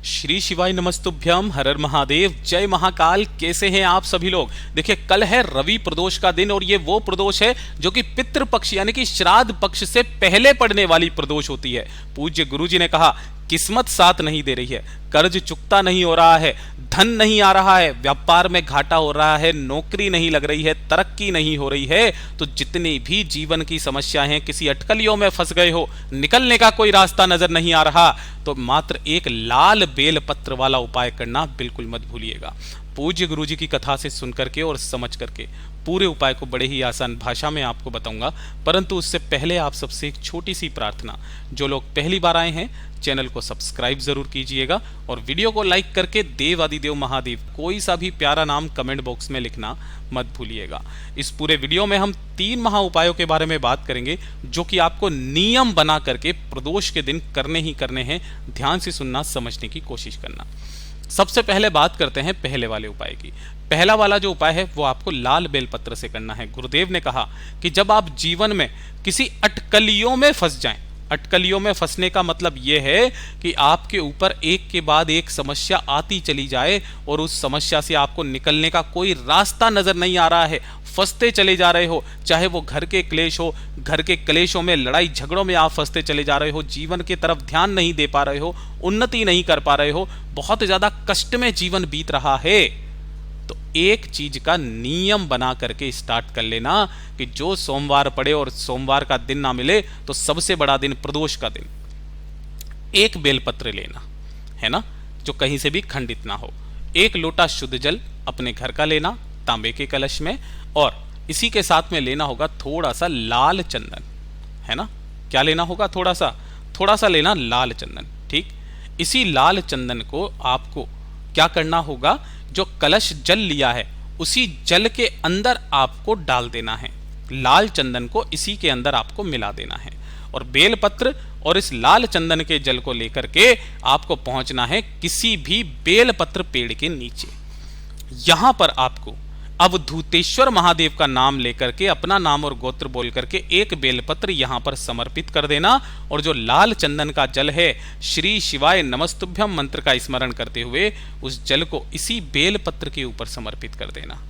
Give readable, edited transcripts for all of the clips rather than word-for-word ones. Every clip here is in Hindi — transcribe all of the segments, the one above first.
श्री शिवाय नमस्तुभ्यम, हर हर महादेव, जय महाकाल। कैसे हैं आप सभी लोग। देखिए, कल है रवि प्रदोष का दिन और ये वो प्रदोष है जो कि पितृ पक्ष यानी कि श्राद्ध पक्ष से पहले पड़ने वाली प्रदोष होती है। पूज्य गुरुजी ने कहा, किस्मत साथ नहीं दे रही है, कर्ज चुकता नहीं हो रहा है, धन नहीं आ रहा है, व्यापार में घाटा हो रहा है, नौकरी नहीं लग रही है, तरक्की नहीं हो रही है, तो जितनी भी जीवन की समस्या हैं, किसी अटकलियों में फंस गए हो, निकलने का कोई रास्ता नजर नहीं आ रहा, तो मात्र एक लाल बेल पत्र वाला उपाय करना बिल्कुल मत भूलिएगा। पूज्य गुरुजी की कथा से सुन करके और समझ करके पूरे उपाय को बड़े ही आसान भाषा में आपको बताऊंगा, परंतु उससे पहले आप सबसे एक छोटी सी प्रार्थना। जो लोग पहली बार आए हैं, चैनल को सब्सक्राइब जरूर कीजिएगा और वीडियो को लाइक करके देव आदिदेव महादेव कोई सा भी प्यारा नाम कमेंट बॉक्स में लिखना मत भूलिएगा। इस पूरे वीडियो में हम 3 महा उपायों के बारे में बात करेंगे जो कि आपको नियम बना करके प्रदोष के दिन करने ही करने हैं। ध्यान से सुनना, समझने की कोशिश करना। सबसे पहले बात करते हैं पहले वाले उपाय की। पहला वाला जो उपाय है वो आपको लाल बेलपत्र से करना है। गुरुदेव ने कहा कि जब आप जीवन में किसी अटकलियों में फंस जाएं, अटकलियों में फंसने का मतलब यह है कि आपके ऊपर एक के बाद एक समस्या आती चली जाए और उस समस्या से आपको निकलने का कोई रास्ता नजर नहीं आ रहा है, फंसते चले जा रहे हो, चाहे वो घर के क्लेश हो, घर के क्लेशों में, लड़ाई झगड़ों में आप फंसते चले जा रहे हो, जीवन की तरफ ध्यान नहीं दे पा रहे हो, उन्नति नहीं कर पा रहे हो, बहुत ज्यादा कष्ट में जीवन बीत रहा है, तो एक चीज का नियम बना करके स्टार्ट कर लेना कि जो सोमवार पड़े और सोमवार का दिन ना मिले तो सबसे बड़ा दिन प्रदोष का दिन एक बेलपत्र लेना है ना, जो कहीं से भी खंडित ना हो। 1 लोटा शुद्ध जल अपने घर का लेना तांबे के कलश में, और इसी के साथ में लेना होगा थोड़ा सा लाल चंदन, है ना। क्या लेना होगा? थोड़ा सा लेना लाल चंदन। ठीक, इसी लाल चंदन को आपको क्या करना होगा, जो कलश जल लिया है उसी जल के अंदर आपको डाल देना है। लाल चंदन को इसी के अंदर आपको मिला देना है और बेलपत्र और इस लाल चंदन के जल को लेकर के आपको पहुंचना है किसी भी बेलपत्र पेड़ के नीचे। यहां पर आपको अवधूतेश्वर महादेव का नाम लेकर के, अपना नाम और गोत्र बोल करके एक बेलपत्र यहां पर समर्पित कर देना और जो लाल चंदन का जल है, श्री शिवाय नमस्तुभ्यम मंत्र का स्मरण करते हुए उस जल को इसी बेलपत्र के ऊपर समर्पित कर देना।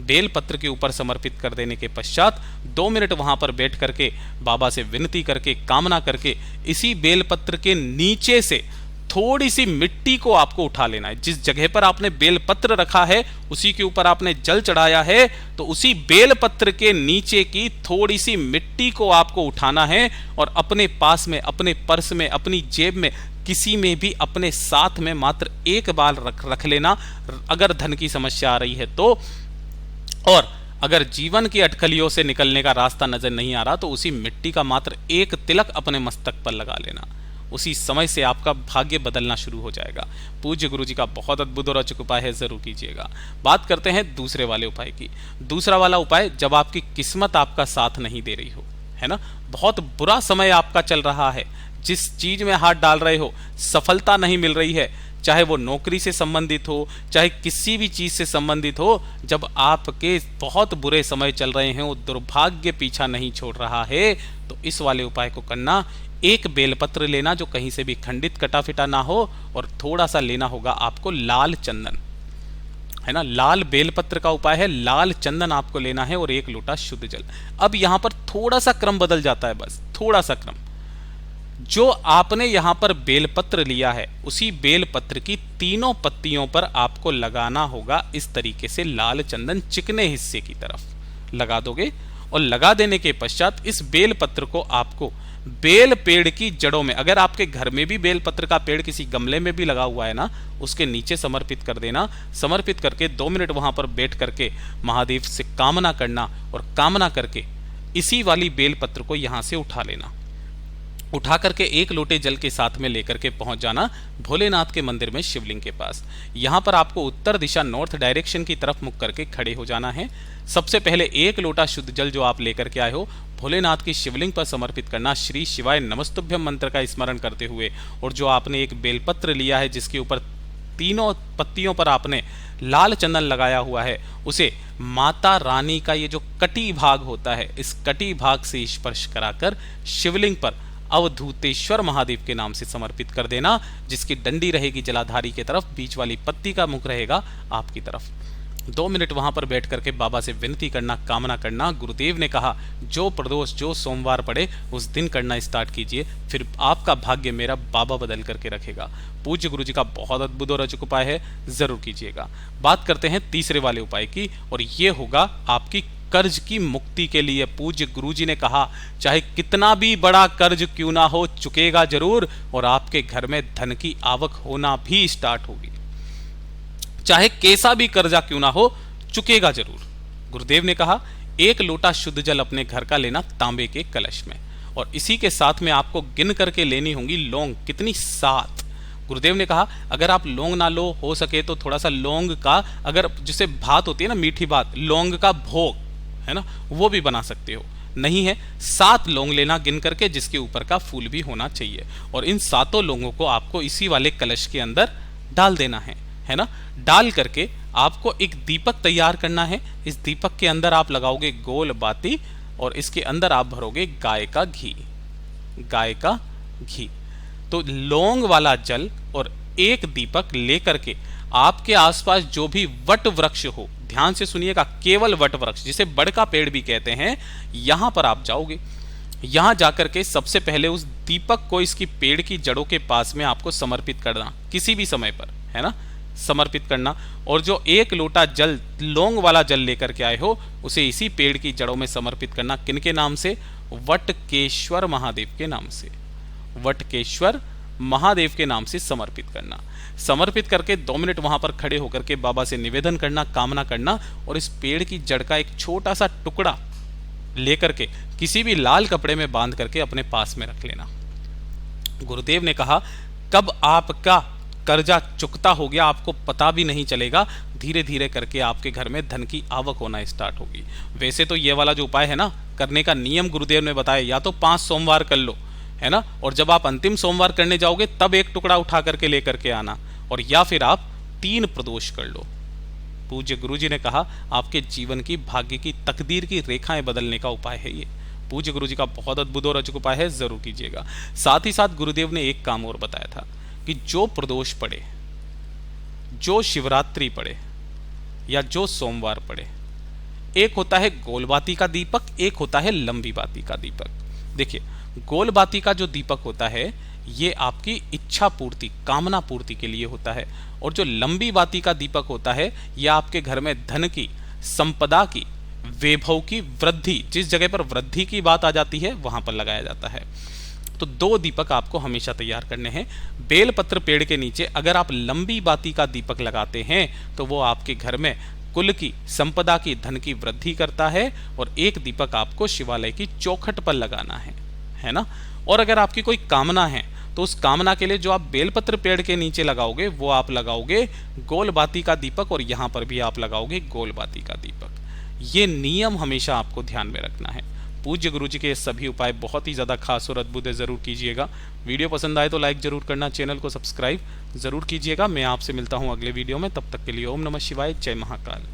बेलपत्र के ऊपर समर्पित कर देने के पश्चात 2 मिनट वहां पर बैठ करके बाबा से विनती करके, कामना करके, इसी बेलपत्र के नीचे से थोड़ी सी मिट्टी को आपको उठा लेना है। जिस जगह पर आपने बेलपत्र रखा है उसी के ऊपर आपने जल चढ़ाया है, तो उसी बेलपत्र के नीचे की थोड़ी सी मिट्टी को आपको उठाना है और अपने पास में, अपने पर्स में, अपनी जेब में, किसी में भी अपने साथ में मात्र एक बार रख लेना, अगर धन की समस्या आ रही है तो। और अगर जीवन की अटकलियों से निकलने का रास्ता नजर नहीं आ रहा तो उसी मिट्टी का मात्र एक तिलक अपने मस्तक पर लगा लेना। उसी समय से आपका भाग्य बदलना शुरू हो जाएगा। पूज्य गुरुजी का बहुत अद्भुत और अचूक उपाय है, जरूर कीजिएगा। बात करते हैं दूसरे वाले उपाय की। दूसरा वाला उपाय, जब आपकी किस्मत आपका साथ नहीं दे रही हो, है ना, बहुत बुरा समय आपका चल रहा है, जिस चीज में हाथ डाल रहे हो सफलता नहीं मिल रही है, चाहे वो नौकरी से संबंधित हो, चाहे किसी भी चीज से संबंधित हो, जब आपके बहुत बुरे समय चल रहे हैं, वो दुर्भाग्य पीछा नहीं छोड़ रहा है, तो इस वाले उपाय को करना। एक बेलपत्र लेना जो कहीं से भी खंडित कटा फिटा ना हो और थोड़ा सा लेना होगा आपको लाल चंदन, है ना। लाल बेलपत्र का उपाय है, लाल चंदन आपको लेना है और 1 लोटा शुद्ध जल। अब यहां पर थोड़ा सा क्रम बदल जाता है, बस थोड़ा सा क्रम। जो आपने यहां पर बेलपत्र लिया है उसी बेलपत्र की तीनों पत्तियों पर आपको लगाना होगा इस तरीके से लाल चंदन, चिकने हिस्से की तरफ लगा दोगे और लगा देने के पश्चात इस बेलपत्र को आपको बेल पेड़ की जड़ों में, अगर आपके घर में भी बेलपत्र का पेड़ किसी गमले में भी लगा हुआ है ना, उसके नीचे समर्पित कर देना। समर्पित करके 2 मिनट वहां पर बैठ करके महादेव से कामना करना और कामना करके इसी वाली बेलपत्र को यहां से उठा लेना। उठा करके 1 लोटे जल के साथ में लेकर के पहुंच जाना भोलेनाथ के मंदिर में, शिवलिंग के पास। यहां पर आपको उत्तर दिशा, नॉर्थ डायरेक्शन की तरफ मुख करके खड़े हो जाना है। सबसे पहले 1 लोटा शुद्ध जल जो आप लेकर के आए हो भोलेनाथ की शिवलिंग पर समर्पित करना, श्री शिवाय नमस्तुभ्यम मंत्र का स्मरण करते हुए, और जो आपने एक बेलपत्र लिया है जिसके ऊपर तीनों पत्तियों पर आपने लाल चंदन लगाया हुआ है, उसे माता रानी का ये जो कटी भाग होता है, इस कटी भाग से स्पर्श कराकर शिवलिंग पर अवधूतेश्वर महादेव के नाम से समर्पित कर देना, जिसकी डंडी रहेगी जलाधारी की तरफ, बीच वाली पत्ती का मुख रहेगा आपकी तरफ। 2 मिनट वहां पर बैठ करके बाबा से विनती करना, कामना करना। गुरुदेव ने कहा जो प्रदोष जो सोमवार पड़े उस दिन करना स्टार्ट कीजिए, फिर आपका भाग्य मेरा बाबा बदल करके रखेगा। पूज्य गुरु जी का बहुत अद्भुत और अचूक उपाय है, जरूर कीजिएगा। बात करते हैं तीसरे वाले उपाय की, और ये होगा आपकी कर्ज की मुक्ति के लिए। पूज्य गुरु जी ने कहा चाहे कितना भी बड़ा कर्ज क्यों ना हो, चुकेगा जरूर, और आपके घर में धन की आवक होना भी स्टार्ट होगी। चाहे कैसा भी कर्जा क्यों ना हो, चुकेगा जरूर। गुरुदेव ने कहा 1 लोटा शुद्ध जल अपने घर का लेना तांबे के कलश में, और इसी के साथ में आपको गिन करके लेनी होंगी लौंग। कितनी? 7। गुरुदेव ने कहा अगर आप लौंग ना लो, हो सके तो थोड़ा सा लौंग का, अगर जिसे भात होती है ना, मीठी भात, लौंग का भोग है ना, वो भी बना सकते हो। नहीं है 7 लौंग लेना गिन करके, जिसके ऊपर का फूल भी होना चाहिए, और इन 7 लौंगों को आपको इसी वाले कलश के अंदर डाल देना है ना। डाल करके आपको एक दीपक तैयार करना है। इस दीपक के अंदर आप लगाओगे गोल बाती, और इसके अंदर आप भरोगे गाय का घी। गाय का घी। तो लौंग वाला जल और एक दीपक लेकर के आपके आसपास जो भी वट वृक्ष हो, ध्यान से सुनिएगा, केवल वट वृक्ष जिसे बड़ का पेड़ भी कहते हैं, यहां पर आप जाओगे। यहां जाकर के सबसे पहले उस दीपक को इसकी पेड़ की जड़ों के पास में आपको समर्पित करना, किसी भी समय पर, है ना, समर्पित करना। और जो 1 लोटा जल, लौंग वाला जल लेकर के आए हो, उसे इसी पेड़ की जड़ों में समर्पित करना। किनके नाम से? वटकेश्वर महादेव के नाम से। वटकेश्वर महादेव के नाम से समर्पित करना। समर्पित करके 2 मिनट वहां पर खड़े होकर के बाबा से निवेदन करना, कामना करना, और इस पेड़ की जड़ का एक छोटा सा टुकड़ा लेकर के किसी भी लाल कपड़े में बांध करके अपने पास में रख लेना। गुरुदेव ने कहा कब आपका कर्जा चुकता हो गया आपको पता भी नहीं चलेगा, धीरे धीरे करके आपके घर में धन की आवक होना स्टार्ट होगी। वैसे तो ये वाला जो उपाय है ना, करने का नियम गुरुदेव ने बताया, या तो 5 सोमवार कर लो, है ना, और जब आप अंतिम सोमवार करने जाओगे तब एक टुकड़ा उठा करके लेकर के आना, और या फिर आप 3 प्रदोष कर लो। पूज्य गुरु जी ने कहा आपके जीवन की, भाग्य की, तकदीर की रेखाएं बदलने का उपाय है ये। पूज्य गुरु जी का बहुत अद्भुत और अचूक उपाय है, जरूर कीजिएगा। साथ ही साथ गुरुदेव ने एक काम और बताया था कि जो प्रदोष पड़े, जो शिवरात्रि पड़े, या जो सोमवार पड़े, एक होता है गोल बाती का दीपक, एक होता है लंबी बाती का दीपक। देखिए गोल बाती का जो दीपक होता है ये आपकी इच्छा पूर्ति, कामना पूर्ति के लिए होता है, और जो लंबी बाती का दीपक होता है यह आपके घर में धन की, संपदा की, वैभव की वृद्धि, जिस जगह पर वृद्धि की बात आ जाती है वहां पर लगाया जाता है। तो 2 दीपक आपको हमेशा तैयार करने हैं। बेलपत्र पेड़ के नीचे अगर आप लंबी बाती का दीपक लगाते हैं तो वो आपके घर में कुल की, संपदा की, धन की वृद्धि करता है, और एक दीपक आपको शिवालय की चौखट पर लगाना है ना। और अगर आपकी कोई कामना है तो उस कामना के लिए जो आप बेलपत्र पेड़ के नीचे लगाओगे वो आप लगाओगे गोल बाती का दीपक, और यहां पर भी आप लगाओगे गोल बाती का दीपक। ये नियम हमेशा आपको ध्यान में रखना है। पूज्य गुरु जी के ये सभी उपाय बहुत ही ज़्यादा खास और अद्भुत है, ज़रूर कीजिएगा। वीडियो पसंद आए तो लाइक ज़रूर करना, चैनल को सब्सक्राइब ज़रूर कीजिएगा। मैं आपसे मिलता हूँ अगले वीडियो में, तब तक के लिए ओम नमः शिवाय, जय महाकाल।